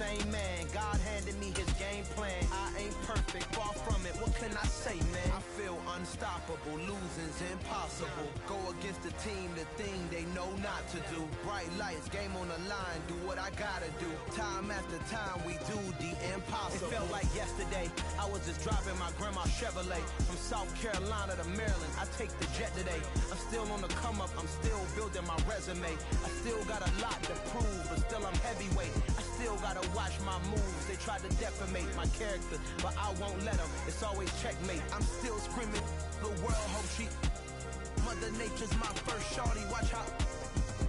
same man. God handed me his game plan. I ain't perfect, far from it. What can I say, man? I feel unstoppable. Losing's impossible. Go against the team, the thing they know not to do. Bright lights, game on the line. Do what I gotta do. Time after time, we do the impossible. It felt like yesterday. I was just driving my grandma's Chevrolet from South Carolina to Maryland. I take the jet today. I'm still on the come up. I'm still building my resume. I still got a lot to prove, but still I'm heavyweight. I still gotta watch my moves. They try to defamate my character, but I won't let them. It's always checkmate. I'm still screaming. The world hope she. Mother Nature's my first shorty. Watch how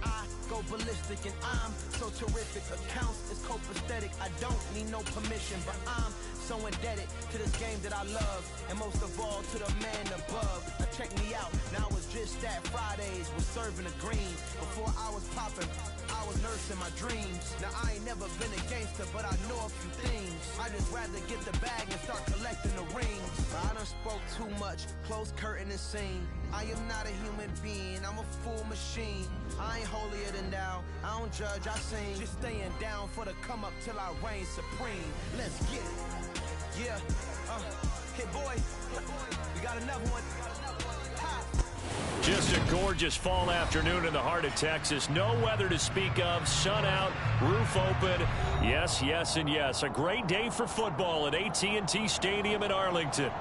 I go ballistic, and I'm so terrific. Accounts is copacetic. I don't need no permission, but I'm so indebted to this game that I love, and most of all to the man above. Now check me out. Now it's just that Fridays was serving the green. Before I was popping, I was nursing my dreams. Now I ain't never been a gangster, but I know a few things. I just rather get the bag and start collecting the rings. I done spoke too much, close curtain and scene. I am not a human being, I'm a full machine. I ain't holier than thou, I don't judge, I sing. Just staying down for the come up till I reign supreme. Let's get it. Yeah, hey boy, we got another one. Just a gorgeous fall afternoon in the heart of Texas. No weather to speak of. Sun out, roof open. Yes, yes, and yes. A great day for football at AT&T Stadium in Arlington.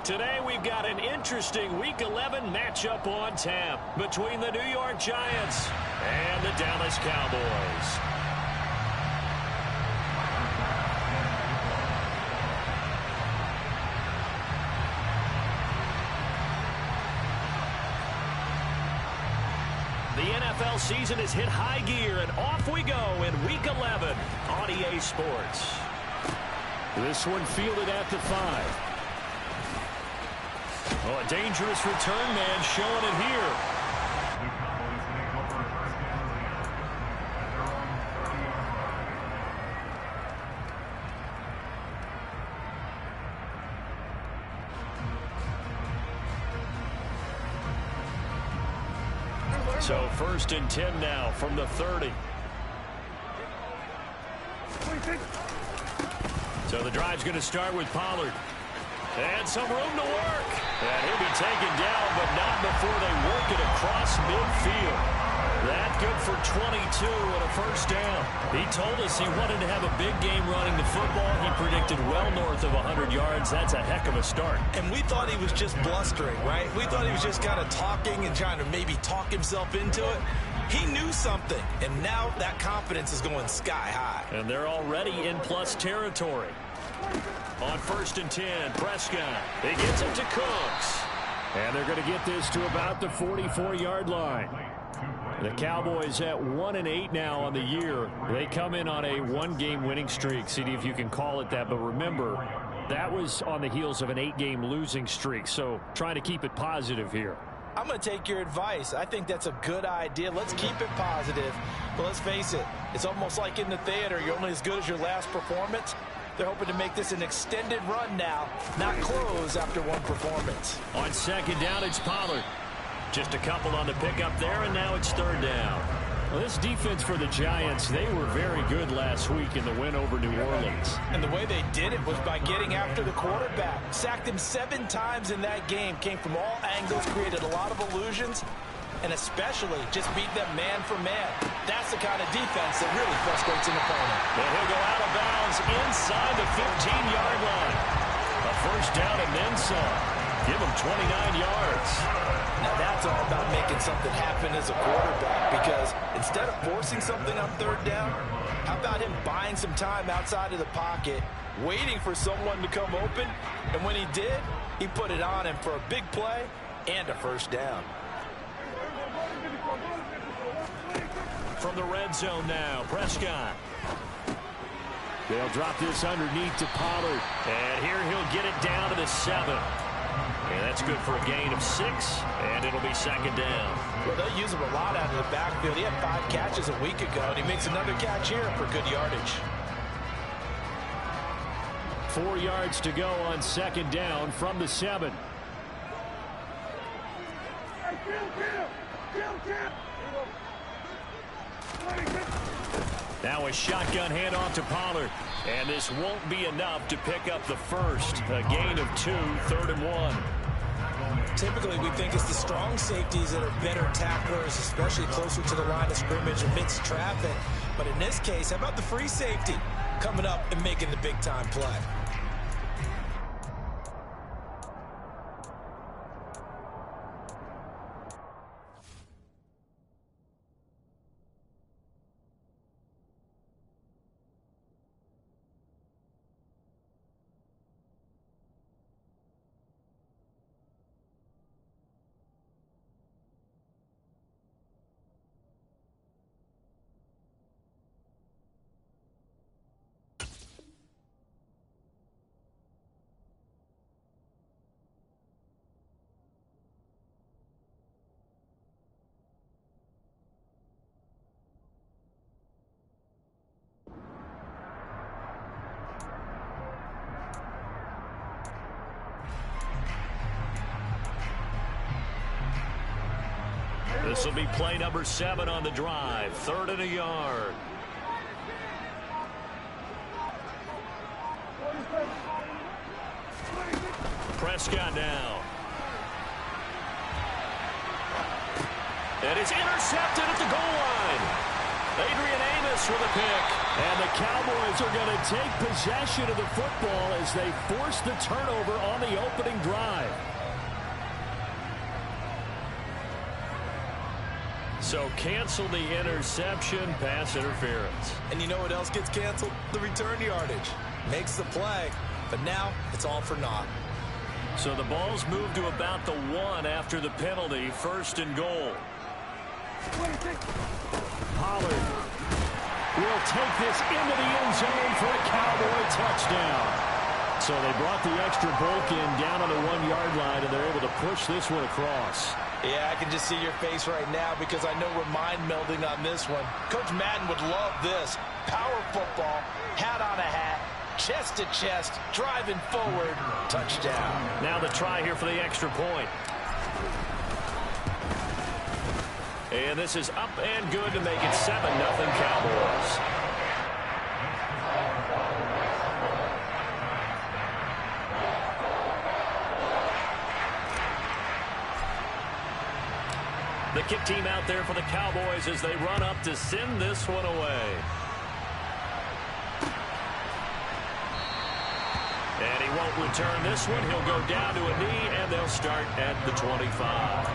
Today we've got an interesting Week 11 matchup on tap between the New York Giants and the Dallas Cowboys. The NFL season has hit high gear, and off we go in Week 11 on EA Sports. This one fielded at the 5. Oh, a dangerous return man showing it here. So 1st and 10 now from the 30. So the drive's going to start with Pollard. And some room to work. And he'll be taken down, but not before they work it across midfield. That good for 22 and a first down. He told us he wanted to have a big game running the football. He predicted well north of 100 yards. That's a heck of a start. And we thought he was just blustering, right? We thought he was just kind of talking and trying to maybe talk himself into it. He knew something, and now that confidence is going sky high. And they're already in plus territory. On 1st and 10, Prescott. He gets it to Cooks. And they're going to get this to about the 44-yard line. The Cowboys at 1-8 now on the year. They come in on a one-game winning streak. See if you can call it that. But remember, that was on the heels of an 8-game losing streak. So trying to keep it positive here. I'm going to take your advice. I think that's a good idea. Let's keep it positive. But let's face it, it's almost like in the theater. You're only as good as your last performance. They're hoping to make this an extended run now, not close after one performance. On 2nd down, it's Pollard. Just a couple on the pickup there, and now it's 3rd down. Well, this defense for the Giants, they were very good last week in the win over New Orleans. And the way they did it was by getting after the quarterback. Sacked him 7 times in that game. Came from all angles, created a lot of illusions, and especially just beat them man for man. That's the kind of defense that really frustrates an opponent. And he'll go out of bounds inside the 15-yard line. A first down and then some. Give him 29 yards. Now that's all about making something happen as a quarterback, because instead of forcing something on 3rd down, how about him buying some time outside of the pocket, waiting for someone to come open, and when he did, he put it on him for a big play and a first down. From the red zone now, Prescott. They'll drop this underneath to Pollard. And here he'll get it down to the 7. And that's good for a gain of 6, and it'll be 2nd down. Well, they'll use him a lot out of the backfield. He had 5 catches a week ago, and he makes another catch here for good yardage. 4 yards to go on 2nd down from the 7. Now a shotgun handoff to Pollard. And this won't be enough to pick up the first. A gain of 2, 3rd and 1. Typically, we think it's the strong safeties that are better tacklers, especially closer to the line of scrimmage amidst traffic. But in this case, how about the free safety coming up and making the big-time play? This will be play number 7 on the drive. 3rd and a yard. Prescott now. And it's intercepted at the goal line. Adrian Amos with a pick. And the Cowboys are going to take possession of the football as they force the turnover on the opening drive. So cancel the interception, pass interference. And you know what else gets canceled? The return yardage. Makes the play, but now it's all for naught. So the ball's moved to about the 1 after the penalty. 1st and goal. Pollard will take this into the end zone for a Cowboy touchdown. So they brought the extra bulk in down on the 1-yard line, and they're able to push this one across. Yeah, I can just see your face right now because I know we're mind melding on this one. Coach Madden would love this. Power football, hat on a hat, chest to chest, driving forward, touchdown. Now the try here for the extra point. And this is up and good to make it 7-0 Cowboys. The kick team out there for the Cowboys as they run up to send this one away. And he won't return this one. He'll go down to a knee, and they'll start at the 25.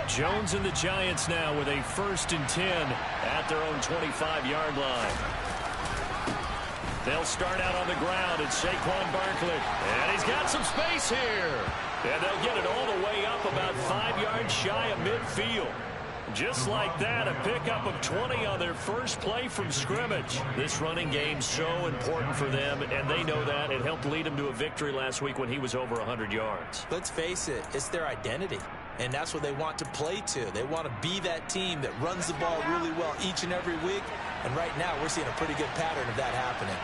Jones and the Giants now with a 1st and 10 at their own 25-yard line. They'll start out on the ground. It's Saquon Barkley. And he's got some space here. And they'll get it all the way up about 5 yards shy of midfield. Just like that, a pickup of 20 on their first play from scrimmage. This running game's so important for them, and they know that. It helped lead them to a victory last week when he was over 100 yards. Let's face it, it's their identity. And that's what they want to play to. They want to be that team that runs the ball really well each and every week. And right now, we're seeing a pretty good pattern of that happening.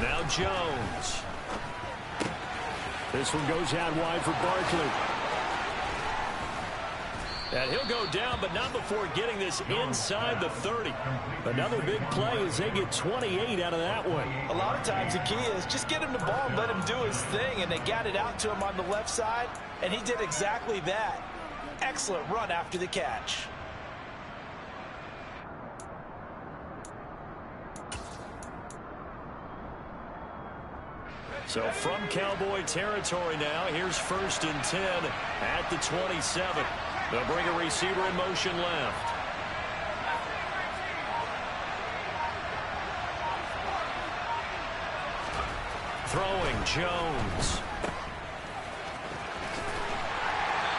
Now Jones. This one goes out wide for Barkley. And he'll go down, but not before getting this inside the 30. Another big play as they get 28 out of that one. A lot of times the key is just get him the ball and let him do his thing, and they got it out to him on the left side, and he did exactly that. Excellent run after the catch. So from Cowboy territory now, here's 1st and 10 at the 27. They'll bring a receiver in motion left. Throwing Jones.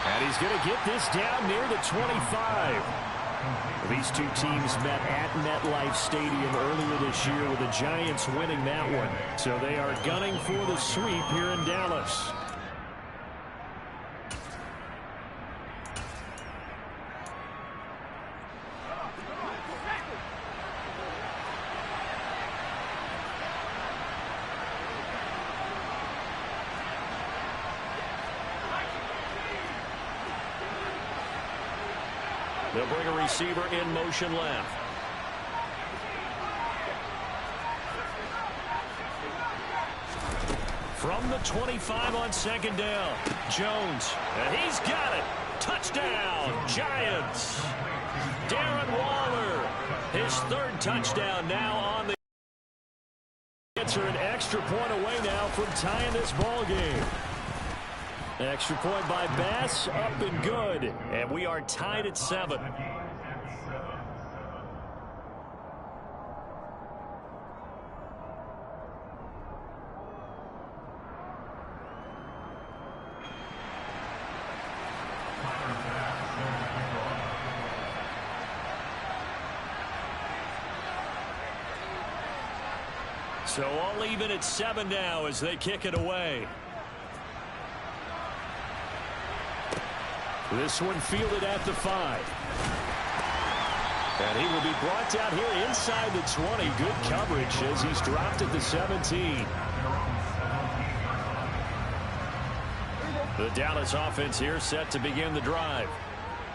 And he's going to get this down near the 25. These two teams met at MetLife Stadium earlier this year with the Giants winning that one. So they are gunning for the sweep here in Dallas. They'll bring a receiver in motion left. From the 25 on second down, Jones, and he's got it. Touchdown, Giants. Darren Waller, his third touchdown now on the answer, an extra point away now from tying this ball game. Extra point by Bass, up and good. And we are tied at 7. So all even at 7 now as they kick it away. This one fielded at the 5. And he will be brought down here inside the 20. Good coverage as he's dropped at the 17. The Dallas offense here set to begin the drive.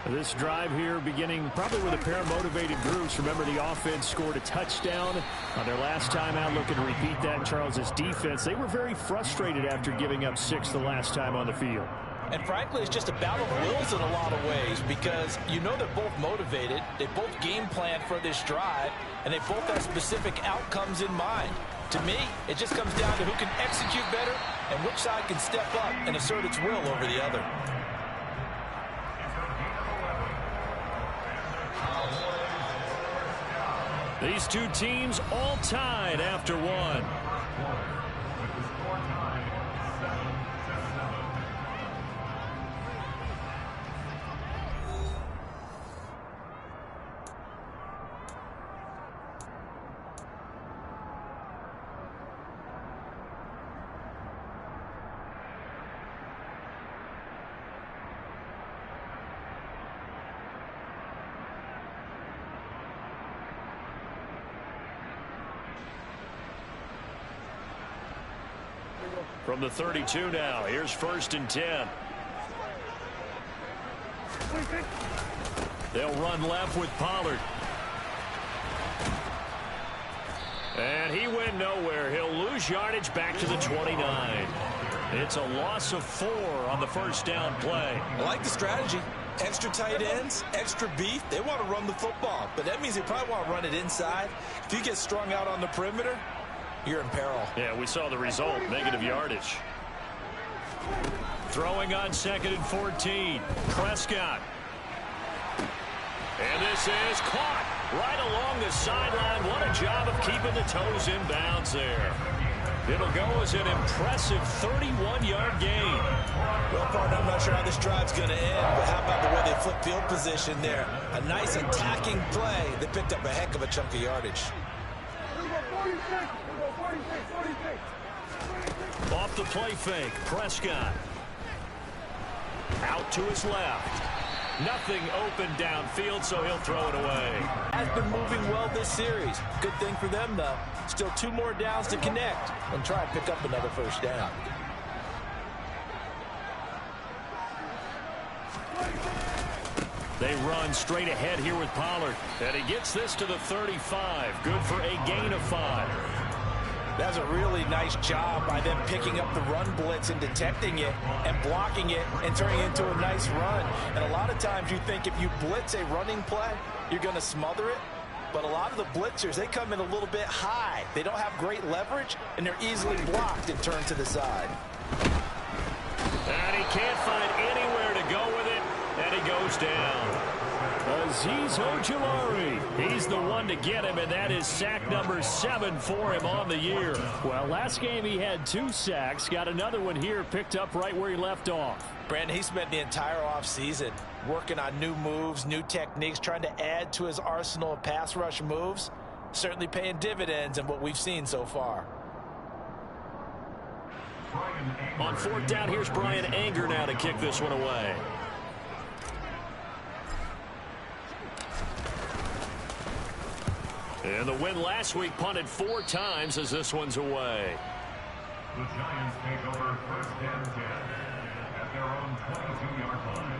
This drive here beginning probably with a pair of motivated groups. Remember, the offense scored a touchdown on their last time out. Looking to repeat that in Charles's defense. They were very frustrated after giving up 6 the last time on the field. And frankly, it's just a battle of wills in a lot of ways because you know they're both motivated. They both game planned for this drive, and they both have specific outcomes in mind. To me, it just comes down to who can execute better and which side can step up and assert its will over the other. These two teams all tied after one. From the 32 now, here's 1st and 10. They'll run left with Pollard. And he went nowhere. He'll lose yardage back to the 29. It's a loss of 4 on the first down play. I like the strategy. Extra tight ends, extra beef. They want to run the football, but that means they probably want to run it inside. If you get strung out on the perimeter, you're in peril. Yeah, we saw the result, negative yardage. Throwing on 2nd and 14. Prescott. And this is caught right along the sideline. What a job of keeping the toes in bounds there. It'll go as an impressive 31-yard gain. Well, partner, I'm not sure how this drive's going to end, but how about the way they flip field position there? A nice attacking play. They picked up a heck of a chunk of yardage. Off the play fake, Prescott. Out to his left. Nothing open downfield, so he'll throw it away. Has been moving well this series. Good thing for them, though. Still 2 more downs to connect and try and pick up another first down. They run straight ahead here with Pollard. And he gets this to the 35. Good for a gain of 5. That's a really nice job by them picking up the run blitz and detecting it and blocking it and turning it into a nice run. And a lot of times you think if you blitz a running play, you're going to smother it. But a lot of the blitzers, they come in a little bit high. They don't have great leverage, and they're easily blocked and turned to the side. And he can't find anywhere to go with it, and he goes down. Azeez Ojulari. He's the one to get him, and that is sack number 7 for him on the year. Well, last game he had 2 sacks. Got another one here picked up right where he left off. Brandon, he spent the entire offseason working on new moves, new techniques, trying to add to his arsenal of pass rush moves. Certainly paying dividends in what we've seen so far. On 4th down, here's Brian Anger now to kick this one away. And the win last week punted 4 times as this one's away. The Giants take over 1st and 10 at their own 22-yard line.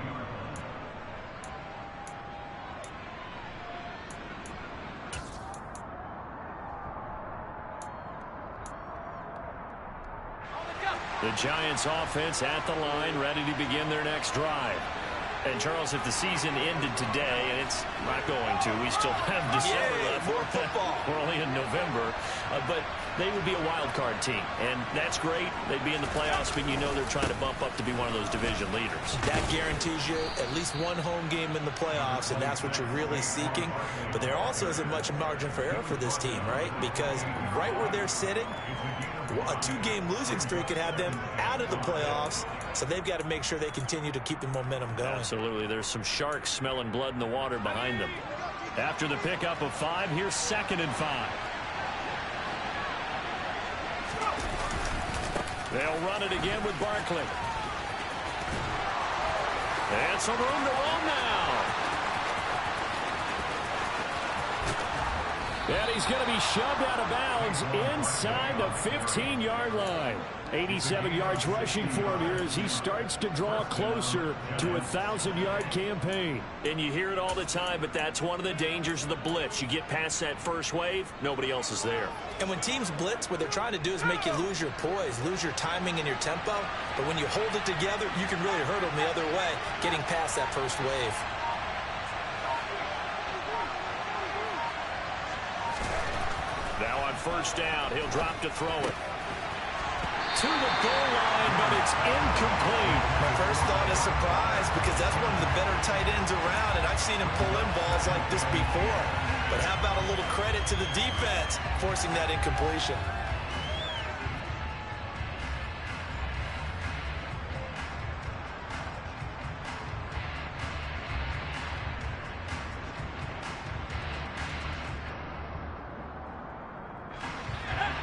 The Giants offense at the line, ready to begin their next drive. And, Charles, if the season ended today, and it's not going to, we still have December left. More football. We're only in November. But they would be a wild card team, and that's great. They'd be in the playoffs, but you know they're trying to bump up to be one of those division leaders. That guarantees you at least one home game in the playoffs, and that's what you're really seeking. But there also isn't much margin for error for this team, right? Because right where they're sitting, a 2-game losing streak could have them out of the playoffs, so they've got to make sure they continue to keep the momentum going. Absolutely. There's some sharks smelling blood in the water behind them. After the pickup of 5, here's 2nd and 5. They'll run it again with Barkley. And some room to run now. And he's going to be shoved out of bounds inside the 15-yard line. 87 yards rushing for him here as he starts to draw closer to a 1,000-yard campaign. And you hear it all the time, but that's one of the dangers of the blitz. You get past that first wave, nobody else is there. And when teams blitz, what they're trying to do is make you lose your poise, lose your timing and your tempo. But when you hold it together, you can really hurt them the other way, getting past that first wave. Now on 1st down, he'll drop to throw it. To the goal line, but it's incomplete. My first thought is surprise, because that's one of the better tight ends around, and I've seen him pull in balls like this before. But how about a little credit to the defense forcing that incompletion?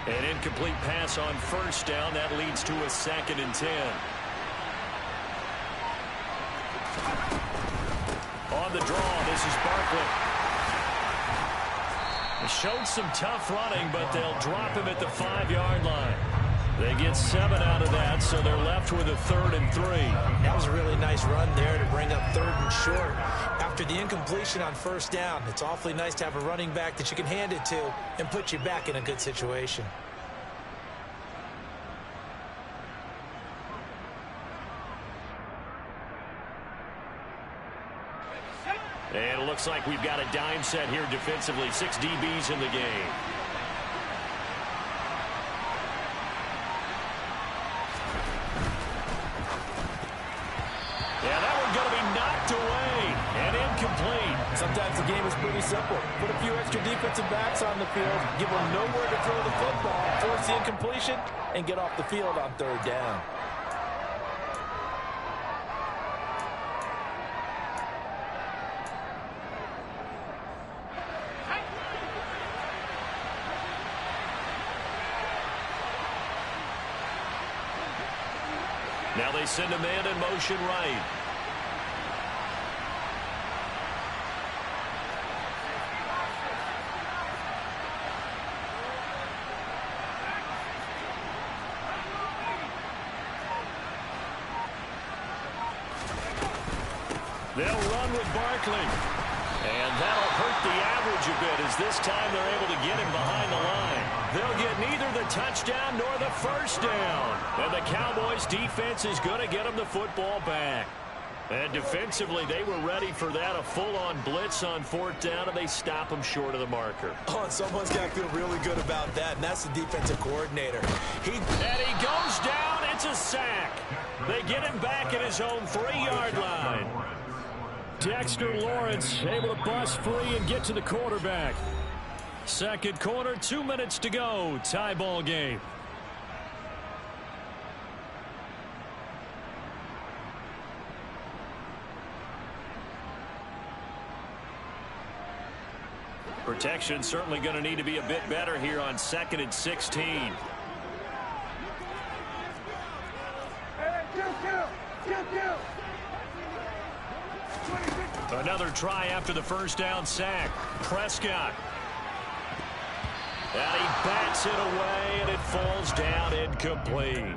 An incomplete pass on 1st down. That leads to a 2nd and 10. On the draw, this is Barkley. He showed some tough running, but they'll drop him at the 5-yard line. They get 7 out of that, so they're left with a 3rd and 3. That was a really nice run there to bring up 3rd and short. After the incompletion on 1st down, it's awfully nice to have a running back that you can hand it to and put you back in a good situation. And it looks like we've got a dime set here defensively. 6 DBs in the game. Yeah, that one's going to be knocked away and incomplete. Sometimes the game is pretty simple. Put a few extra defensive backs on the field, give them nowhere to throw the football, force the incompletion, and get off the field on 3rd down. Now they send a man in motion right. They'll run with Barkley. And that'll hurt the average a bit as this time they're able to get him behind the line. They'll get neither the touchdown nor the 1st down. And the Cowboys defense is going to get them the football back. And defensively, they were ready for that, a full-on blitz on 4th down, and they stop them short of the marker. Oh, and someone's got to feel really good about that, and that's the defensive coordinator. And he goes down. It's a sack. They get him back at his own 3-yard line. Dexter Lawrence able to bust free and get to the quarterback. Second quarter, 2 minutes to go. Tie ball game. Protection certainly going to need to be a bit better here on 2nd and 16. Another try after the first down sack. Prescott. And he bats it away, and it falls down incomplete.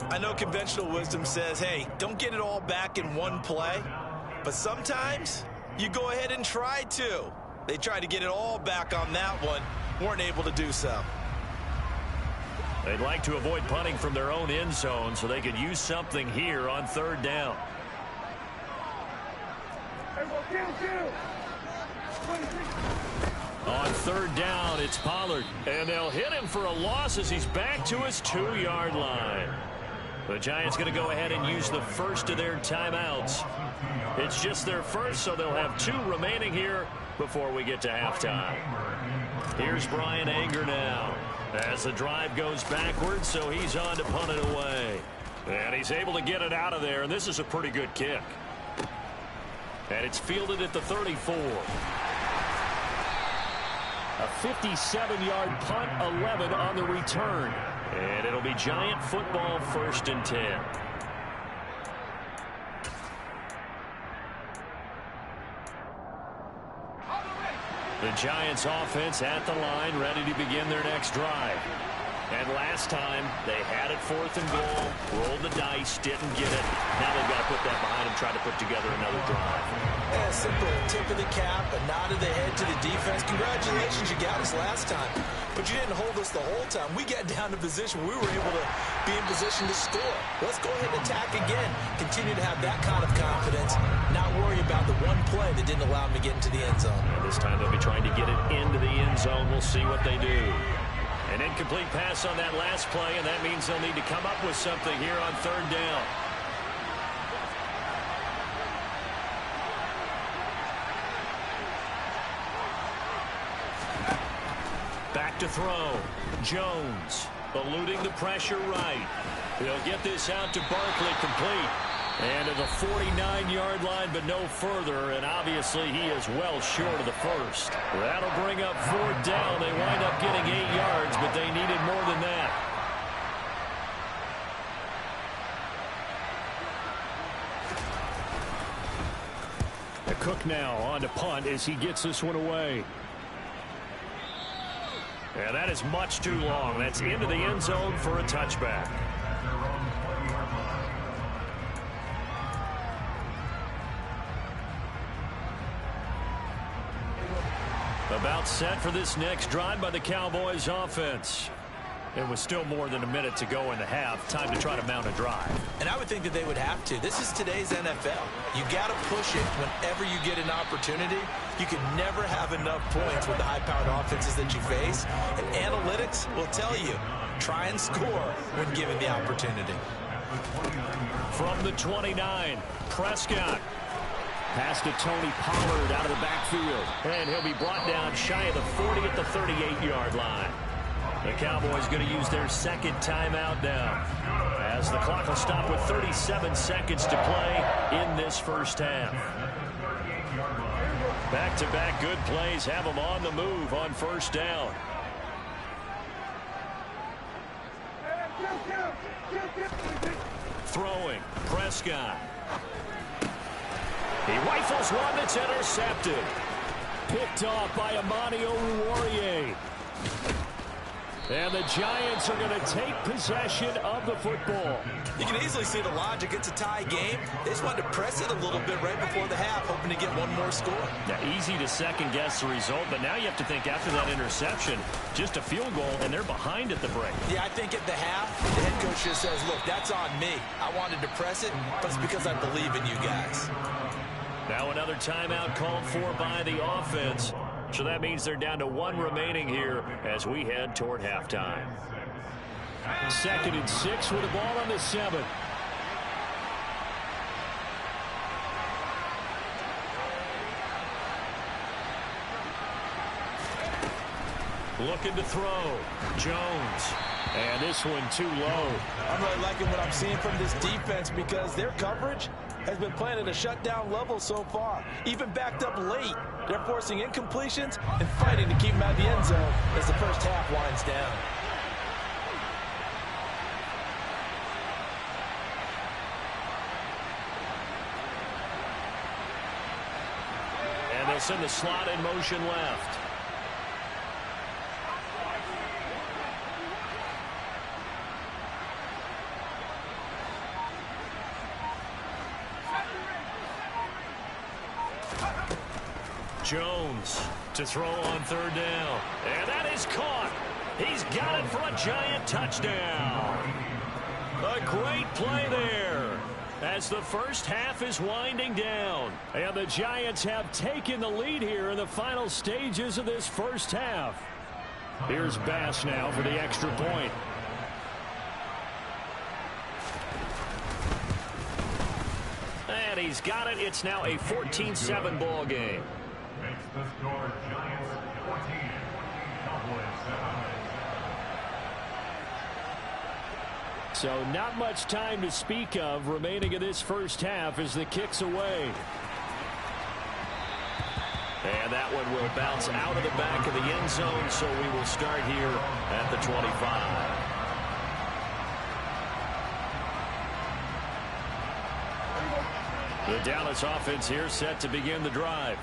I know conventional wisdom says, hey, don't get it all back in one play. But sometimes you go ahead and try to. They tried to get it all back on that one. Weren't able to do so. They'd like to avoid punting from their own end zone so they could use something here on 3rd down. On 3rd down, it's Pollard. And they'll hit him for a loss as he's back to his 2-yard line. The Giants going to go ahead and use the first of their timeouts. It's just their first, so they'll have 2 remaining here before we get to halftime. Here's Brian Anger now as the drive goes backwards, so he's on to punt it away. And he's able to get it out of there, and this is a pretty good kick. And it's fielded at the 34. A 57-yard punt, 11 on the return. And it'll be Giant football, 1st and 10. The Giants offense at the line, ready to begin their next drive. And last time, they had it 4th and goal, rolled the dice, didn't get it. Now they've got to put that behind them, try to put together another drive. Yeah, simple tip of the cap, a nod of the head to the defense. Congratulations, you got us last time. But you didn't hold us the whole time. We got down to position. We were able to be in position to score. Let's go ahead and attack again. Continue to have that kind of confidence. Not worry about the one play that didn't allow them to get into the end zone. And this time they'll be trying to get it into the end zone. We'll see what they do. An incomplete pass on that last play, and that means they'll need to come up with something here on 3rd down. Back to throw. Jones eluding the pressure right. He'll get this out to Barkley, complete. And to the 49-yard line, but no further. And obviously, he is well short of the first. That'll bring up 4th down. They wind up getting 8 yards, but they needed more than that. The Cook now on to punt as he gets this one away. And that is much too long. That's into the end zone for a touchback. About set for this next drive by the Cowboys offense. It was still more than a minute to go in the half. Time to try to mount a drive. And I would think that they would have to. This is today's NFL. You got to push it whenever you get an opportunity. You can never have enough points with the high-powered offenses that you face. And analytics will tell you, try and score when given the opportunity. From the 29, Prescott. Pass to Tony Pollard out of the backfield. And he'll be brought down shy of the 40 at the 38-yard line. The Cowboys going to use their 2nd timeout now, as the clock will stop with 37 seconds to play in this first half. Back-to-back good plays have them on the move on 1st down. Throwing, Prescott. He rifles one that's intercepted. Picked off by Amani Oruwariye. And the Giants are going to take possession of the football. You can easily see the logic. It's a tie game. They just wanted to press it a little bit right before the half, hoping to get one more score. Now, easy to second-guess the result, but now you have to think after that interception, just a field goal, and they're behind at the break. Yeah, I think at the half, the head coach just says, look, that's on me. I wanted to press it, but it's because I believe in you guys. Now another timeout called for by the offense. So that means they're down to 1 remaining here as we head toward halftime. 2nd and 6 with the ball on the 7. Looking to throw. Jones. And this one too low. I'm really liking what I'm seeing from this defense because their coverage has been playing at a shutdown level so far. Even backed up late, they're forcing incompletions and fighting to keep them out of the end zone as the first half winds down. And they'll send the slot in motion left. Jones to throw on third down. And that is caught. He's got it for a giant touchdown. A great play there as the first half is winding down. And the Giants have taken the lead here in the final stages of this first half. Here's Bass now for the extra point. And he's got it. It's now a 14-7 ball game. Makes the score Giants 14, Cowboys 7. So not much time to speak of remaining in this first half as the kick's away. And that one will bounce out of the back of the end zone, so we will start here at the 25. The Dallas offense here set to begin the drive.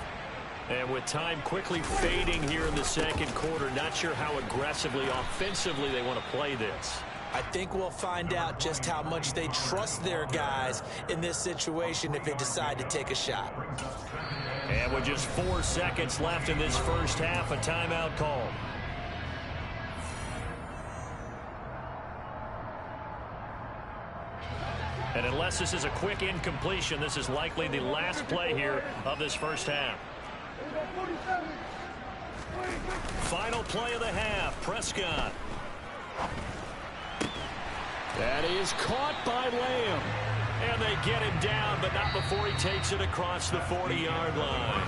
And with time quickly fading here in the second quarter, not sure how aggressively, offensively they want to play this. I think we'll find out just how much they trust their guys in this situation if they decide to take a shot. And with just 4 seconds left in this first half, a timeout call. And unless this is a quick incompletion, this is likely the last play here of this first half. Final play of the half, Prescott. That is caught by Lamb. And they get him down, but not before he takes it across the 40-yard line.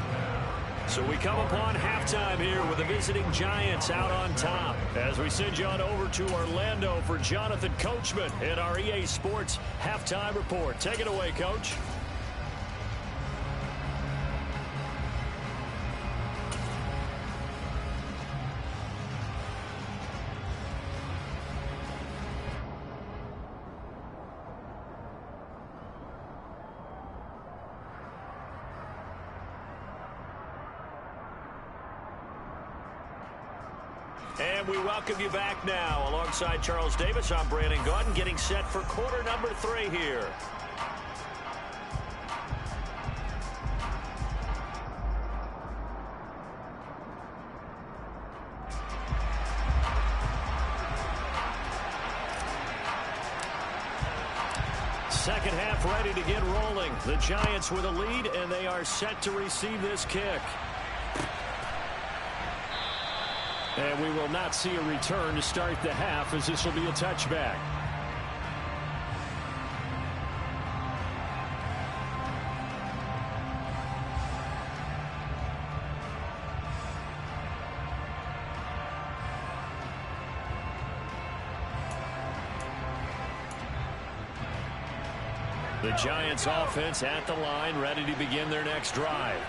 So we come upon halftime here with the visiting Giants out on top. As we send you on over to Orlando for Jonathan Coachman in our EA Sports Halftime Report. Take it away, Coach. And we welcome you back now. Alongside Charles Davis, I'm Brandon Gaudin, getting set for quarter number 3 here. Second half ready to get rolling. The Giants with a lead, and they are set to receive this kick. And we will not see a return to start the half, as this will be a touchback. The Giants offense at the line, ready to begin their next drive.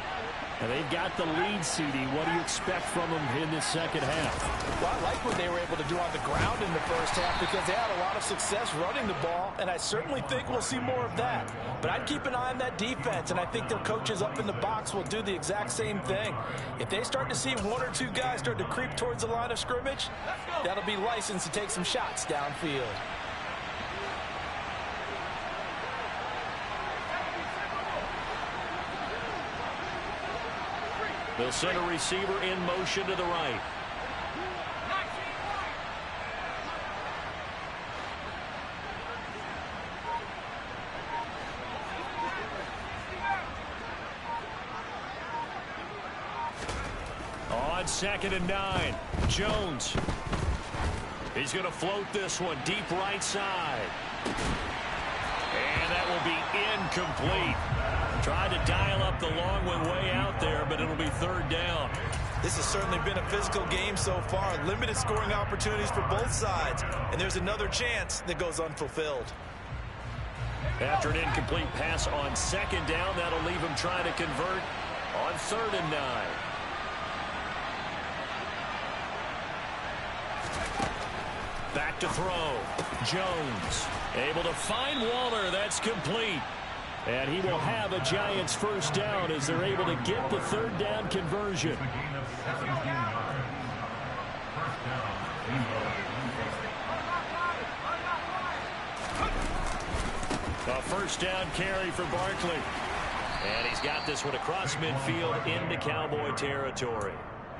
And they've got the lead, CD. What do you expect from them in this second half? Well, I like what they were able to do on the ground in the first half because they had a lot of success running the ball, and I certainly think we'll see more of that. But I'd keep an eye on that defense, and I think their coaches up in the box will do the exact same thing. If they start to see 1 or 2 guys start to creep towards the line of scrimmage, that'll be licensed to take some shots downfield. They'll send a receiver in motion to the right. On 2nd and 9, Jones. He's going to float this one deep right side. And that will be incomplete. Tried to dial up the long one way out there, but it'll be 3rd down. This has certainly been a physical game so far. Limited scoring opportunities for both sides. And there's another chance that goes unfulfilled. After an incomplete pass on second down, that'll leave him trying to convert on 3rd and 9. Back to throw. Jones able to find Waller. That's complete. And he will have a Giants first down as they're able to get the 3rd down conversion. A first down carry for Barkley. And he's got this one across midfield into Cowboy territory.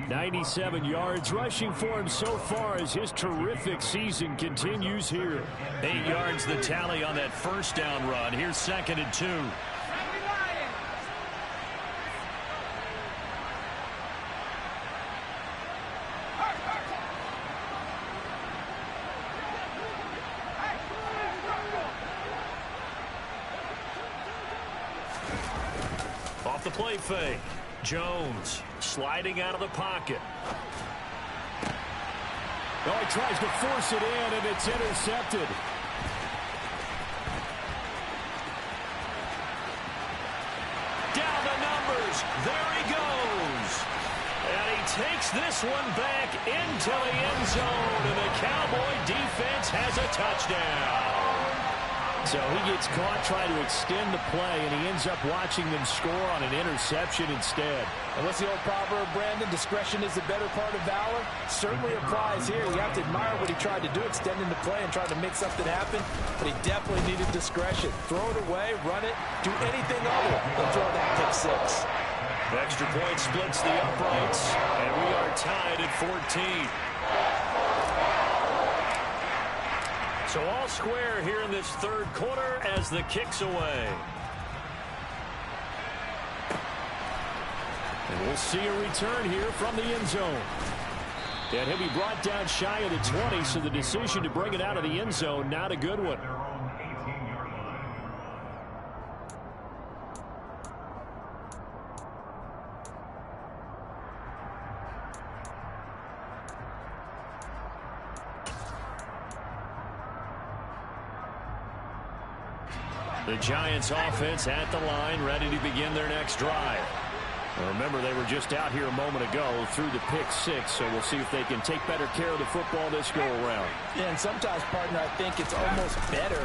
97 yards rushing for him so far as his terrific season continues here. 8 yards the tally on that first down run. Here's 2nd and 2. Off the play fake. Jones sliding out of the pocket. Oh, he tries to force it in, and it's intercepted. Down the numbers. There he goes. And he takes this one back into the end zone, and the Cowboy defense has a touchdown. So he gets caught trying to extend the play, and he ends up watching them score on an interception instead. And what's the old proverb, Brandon? Discretion is the better part of valor. Certainly applies here. You have to admire what he tried to do, extending the play and trying to make something happen. But he definitely needed discretion. Throw it away, run it, do anything other than throw that pick six. Extra point splits the uprights, and we are tied at 14. So all square here in this 3rd quarter as the kick's away. And we'll see a return here from the end zone. And he'll be brought down shy of the 20, so the decision to bring it out of the end zone, not a good one. The Giants offense at the line, ready to begin their next drive. Now remember, they were just out here a moment ago through the pick six, so we'll see if they can take better care of the football this go-around. Yeah, and sometimes, partner, I think it's almost better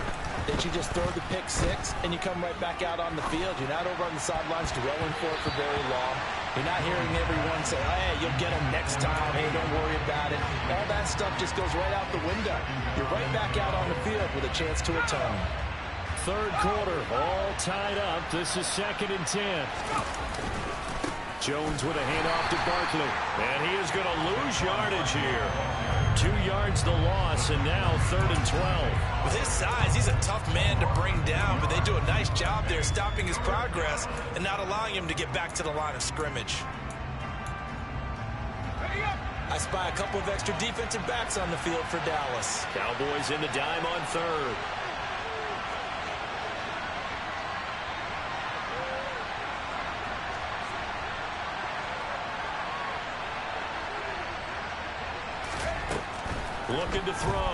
that you just throw the pick six and you come right back out on the field. You're not over on the sidelines dwelling for it for very long. You're not hearing everyone say, hey, you'll get them next time. Hey, don't worry about it. All that stuff just goes right out the window. You're right back out on the field with a chance to atone. 3rd quarter, all tied up. This is 2nd and 10. Jones with a handoff to Barkley. And he is going to lose yardage here. 2 yards the loss, and now 3rd and 12. With his size, he's a tough man to bring down, but they do a nice job there stopping his progress and not allowing him to get back to the line of scrimmage. I spy a couple of extra defensive backs on the field for Dallas. Cowboys in the dime on 3rd. Looking to throw.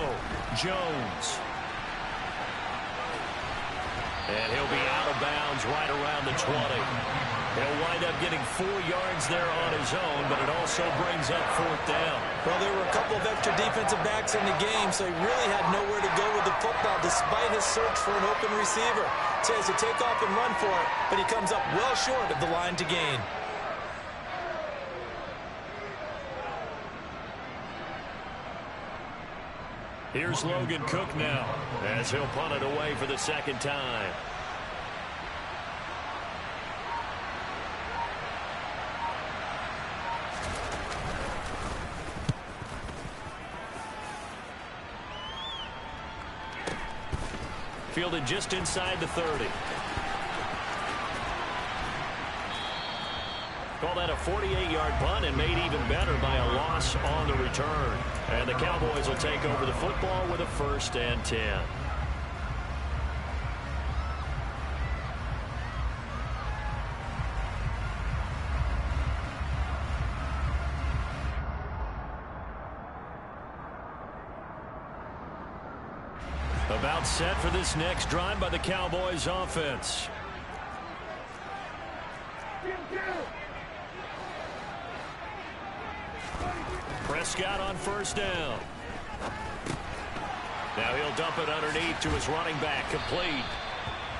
Jones. And he'll be out of bounds right around the 20. He'll wind up getting 4 yards there on his own, but it also brings up 4th down. Well, there were a couple of extra defensive backs in the game, so he really had nowhere to go with the football despite his search for an open receiver. So he has to take off and run for it, but he comes up well short of the line to gain. Here's Logan Cook now as he'll punt it away for the 2nd time. Fielded just inside the 30. Call that a 48-yard punt and made even better by a loss on the return. And the Cowboys will take over the football with a 1st and 10. About set for this next drive by the Cowboys offense. Prescott on first down. Now he'll dump it underneath to his running back, complete.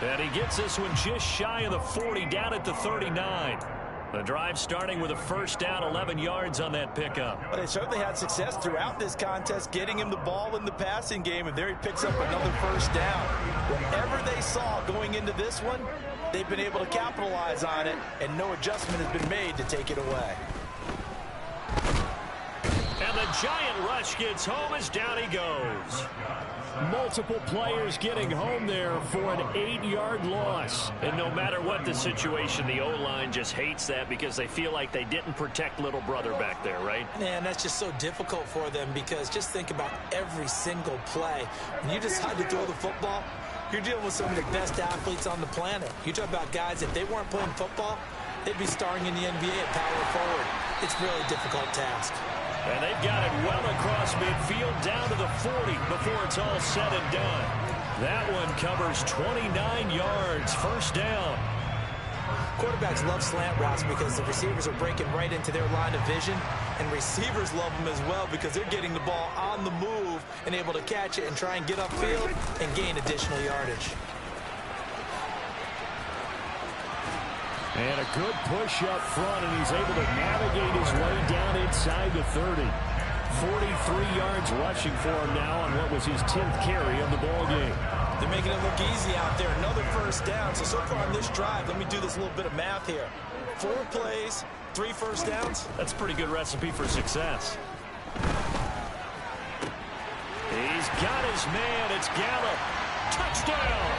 And he gets this one just shy of the 40, down at the 39. The drive starting with a first down, 11 yards on that pickup. But they certainly had success throughout this contest, getting him the ball in the passing game, and there he picks up another first down. Whatever they saw going into this one, they've been able to capitalize on it, and no adjustment has been made to take it away. And the giant rush gets home as down he goes. Multiple players getting home there for an 8-yard loss. And no matter what the situation, the O-line just hates that because they feel like they didn't protect little brother back there, right? Man, that's just so difficult for them because just think about every single play. When you decide to throw the football, you're dealing with some of the best athletes on the planet. You talk about guys, if they weren't playing football, they'd be starring in the NBA at power forward. It's a really difficult task. And they've got it well across midfield down to the 40 before it's all said and done. That one covers 29 yards, first down. Quarterbacks love slant routes because the receivers are breaking right into their line of vision, and receivers love them as well because they're getting the ball on the move and able to catch it and try and get upfield and gain additional yardage. And a good push up front, and he's able to navigate his way down inside the 30. 43 yards rushing for him now on what was his 10th carry of the ball game. They're making it look easy out there. Another first down. So far on this drive, let me do this little bit of math here. 4 plays, 3 first downs. That's a pretty good recipe for success. He's got his man. It's Gallup. Touchdown.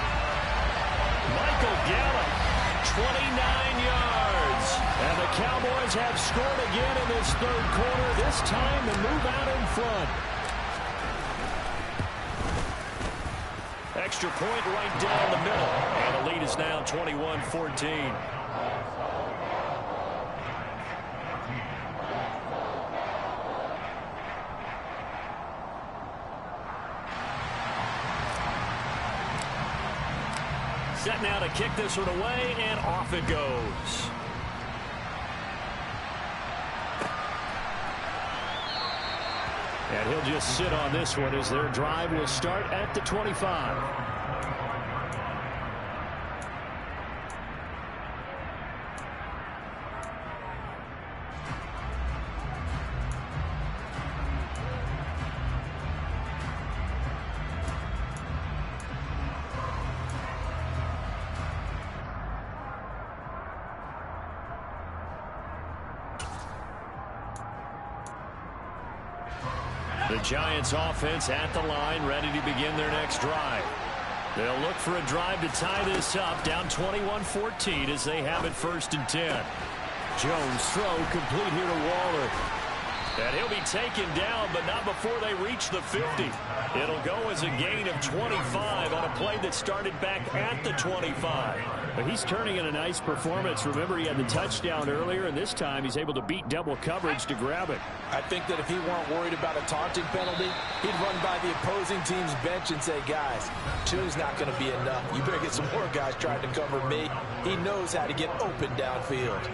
Michael Gallup. 29 yards. And the Cowboys have scored again in this third quarter. This time to move out in front. Extra point right down the middle. And the lead is now 21-14. Set now to kick this one away, and off it goes. And he'll just sit on this one as their drive will start at the 25. The Giants offense at the line, ready to begin their next drive. They'll look for a drive to tie this up, down 21-14 as they have it first and 10. Jones throw complete here to Waller. And he'll be taken down, but not before they reach the 50. It'll go as a gain of 25 on a play that started back at the 25. But he's turning in a nice performance. Remember, he had the touchdown earlier, and this time he's able to beat double coverage to grab it. I think that if he weren't worried about a taunting penalty, he'd run by the opposing team's bench and say, guys, two's not going to be enough. You better get some more guys trying to cover me. He knows how to get open downfield.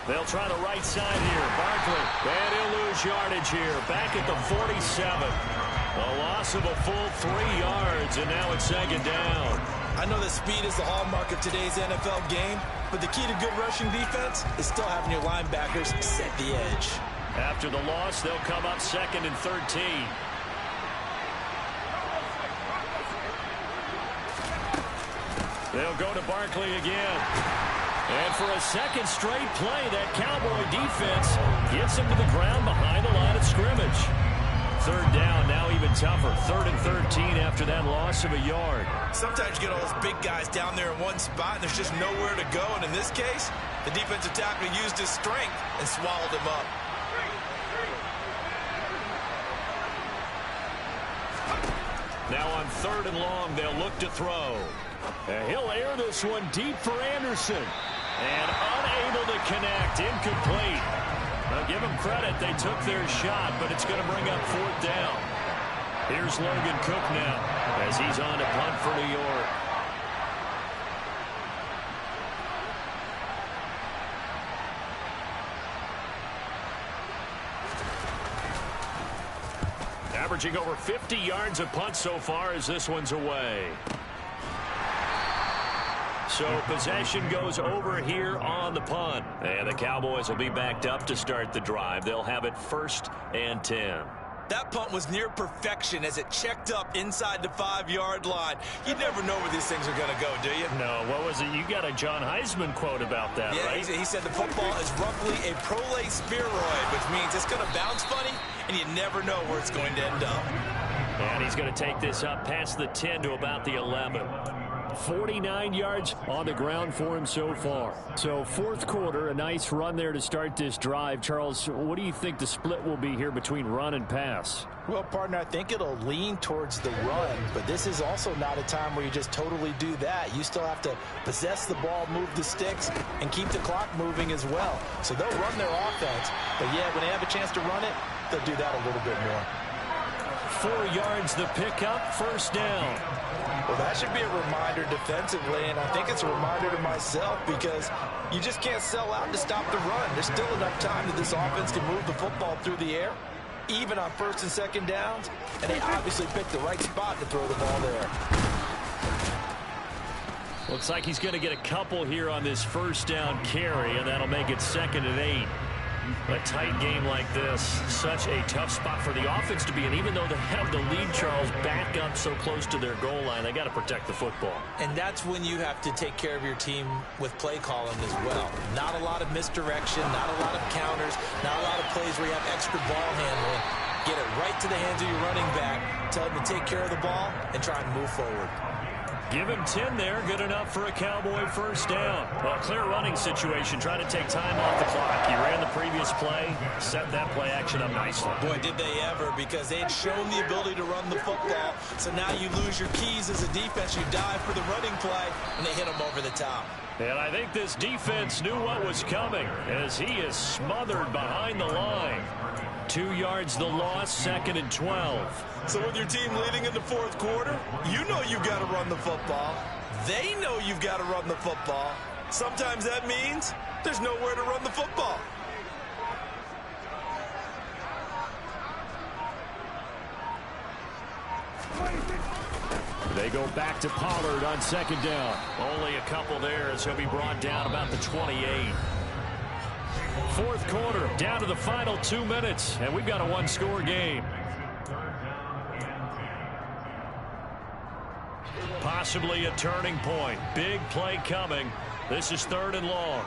They'll try the right side here. Barkley. And he'll lose yardage here. Back at the 47. A loss of a full 3 yards, and now it's second down. I know that speed is the hallmark of today's NFL game, but the key to good rushing defense is still having your linebackers set the edge. After the loss, they'll come up second and 13. They'll go to Barkley again. And for a second straight play, that Cowboy defense gets him to the ground behind the line of scrimmage. Third down, now even tougher. 3rd and 13 after that loss of a yard. Sometimes you get all those big guys down there in one spot, and there's just nowhere to go. And in this case, the defensive tackle used his strength and swallowed him up. Now on 3rd and long, they'll look to throw. He'll air this one deep for Anderson. And unable to connect. Incomplete. Now give them credit. They took their shot, but it's going to bring up 4th down. Here's Logan Cook now as he's on to punt for New York. Averaging over 50 yards a punt so far as this one's away. So possession goes over here on the punt. And the Cowboys will be backed up to start the drive. They'll have it 1st and 10. That punt was near perfection as it checked up inside the 5-yard line. You never know where these things are going to go, do you? No, what was it? You got a John Heisman quote about that, right? Yeah, he said the football is roughly a prolate spheroid, which means it's going to bounce funny, and you never know where it's going to end up. And he's going to take this up past the 10 to about the 11. 49 yards on the ground for him so far. So 4th quarter, a nice run there to start this drive. Charles, what do you think the split will be here between run and pass? Well, partner, I think it'll lean towards the run, but this is also not a time where you just totally do that. You still have to possess the ball, move the sticks, and keep the clock moving as well. So they'll run their offense, but yeah, when they have a chance to run it, they'll do that a little bit more. 4 yards the pickup, 1st down. Well, that should be a reminder defensively, and I think it's a reminder to myself because you just can't sell out to stop the run. There's still enough time that this offense can move the football through the air, even on 1st and 2nd downs, and they obviously picked the right spot to throw the ball there. Looks like he's going to get a couple here on this 1st down carry, and that'll make it 2nd and 8. A tight game like this, such a tough spot for the offense to be in. Even though they have the lead, Charles, back up so close to their goal line, they got to protect the football. And that's when you have to take care of your team with play calling as well. Not a lot of misdirection, not a lot of counters, not a lot of plays where you have extra ball handling. Get it right to the hands of your running back, tell him to take care of the ball, and try and move forward. Give him 10 there. Good enough for a Cowboy 1st down. Well, clear running situation. Trying to take time off the clock. You ran the previous play. Set that play action up nicely. Boy, did they ever, because they had shown the ability to run the football. So now you lose your keys as a defense. You dive for the running play, and they hit them over the top. And I think this defense knew what was coming as he is smothered behind the line. 2 yards the loss, 2nd and 12. So with your team leading in the 4th quarter, you know you've got to run the football. They know you've got to run the football. Sometimes that means there's nowhere to run the football. They go back to Pollard on 2nd down. Only a couple there as he'll be brought down about the 28. 4th quarter, down to the final 2 minutes, and we've got a 1-score game. Possibly a turning point. Big play coming. This is 3rd and long.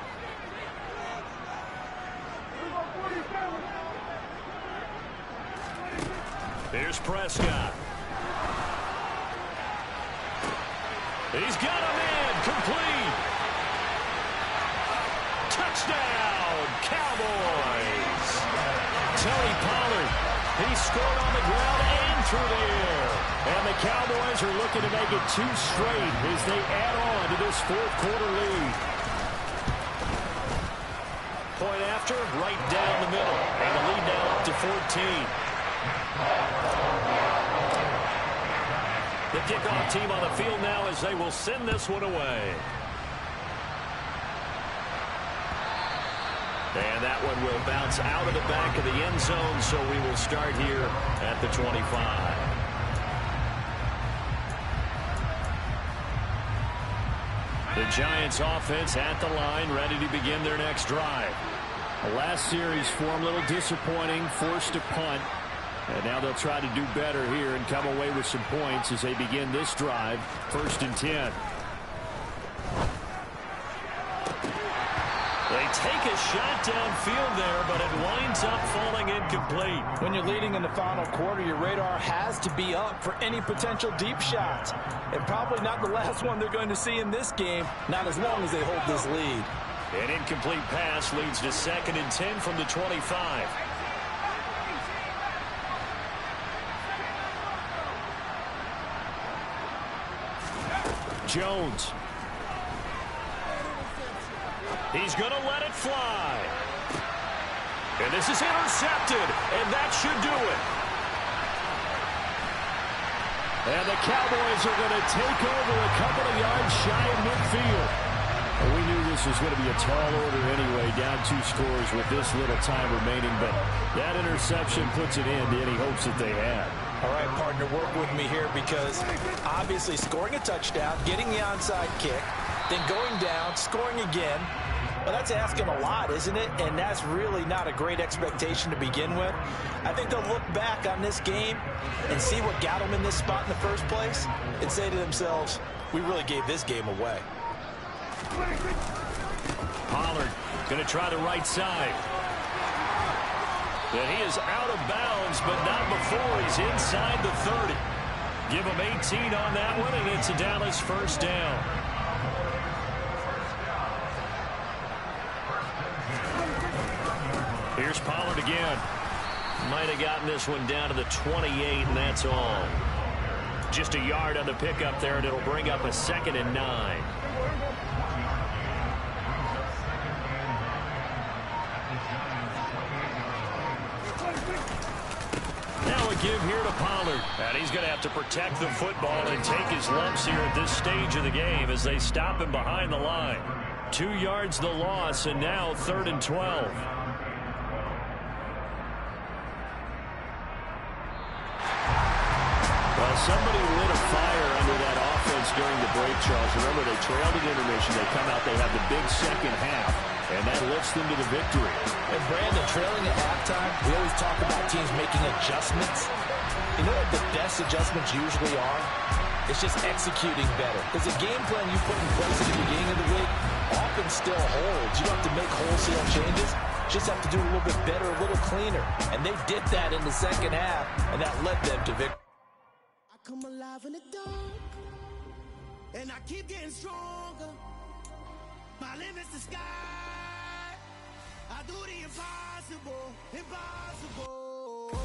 Here's Prescott. He's got a man complete. Touchdown, Cowboys. Tony Pollard, he scored on the ground and through the air. And the Cowboys are looking to make it 2 straight as they add on to this 4th quarter lead. Point after, right down the middle. And the lead now up to 14. The kickoff team on the field now as they will send this one away. And that one will bounce out of the back of the end zone, so we will start here at the 25. The Giants offense at the line, ready to begin their next drive. The last series for them, a little disappointing, forced to punt. And now they'll try to do better here and come away with some points as they begin this drive, 1st and 10. They take a shot downfield there, but it winds up falling incomplete. When you're leading in the final quarter, your radar has to be up for any potential deep shots. And probably not the last one they're going to see in this game, not as long as they hold this lead. An incomplete pass leads to 2nd and 10 from the 25. Jones. He's going to let it fly. And this is intercepted, and that should do it. And the Cowboys are going to take over a couple of yards shy of midfield. And we knew this was going to be a tall order anyway, down 2 scores with this little time remaining. But that interception puts it in to any hopes that they had. All right, partner, work with me here because obviously scoring a touchdown, getting the onside kick, then going down, scoring again. Well, that's asking a lot, isn't it? And that's really not a great expectation to begin with. I think they'll look back on this game and see what got them in this spot in the first place and say to themselves, we really gave this game away. Pollard going to try the right side. And he is out of bounds, but not before he's inside the 30. Give him 18 on that one, and it's a Dallas first down. Here's Pollard again. Might have gotten this one down to the 28, and that's all. Just a yard on the pickup there, and it'll bring up a 2nd and 9. Now a give here to Pollard. And he's going to have to protect the football and take his lumps here at this stage of the game as they stop him behind the line. 2 yards the loss, and now 3rd and 12. Well, somebody lit a fire under that offense during the break, Charles. Remember, they trailed at intermission. They come out, they have the big second half, and that lifts them to the victory. And Brandon, trailing at halftime, we always talk about teams making adjustments. You know what the best adjustments usually are? It's just executing better. Because the game plan you put in place at the beginning of the week often still holds. You don't have to make wholesale changes. Just have to do it a little bit better, a little cleaner. And they did that in the second half, and that led them to victory. Come alive in the dark, and I keep getting stronger. My limit's the sky. I do the impossible, impossible.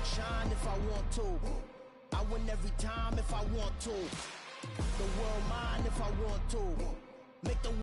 Shine if I want to. I win every time if I want to. The world mine if I want to. Make the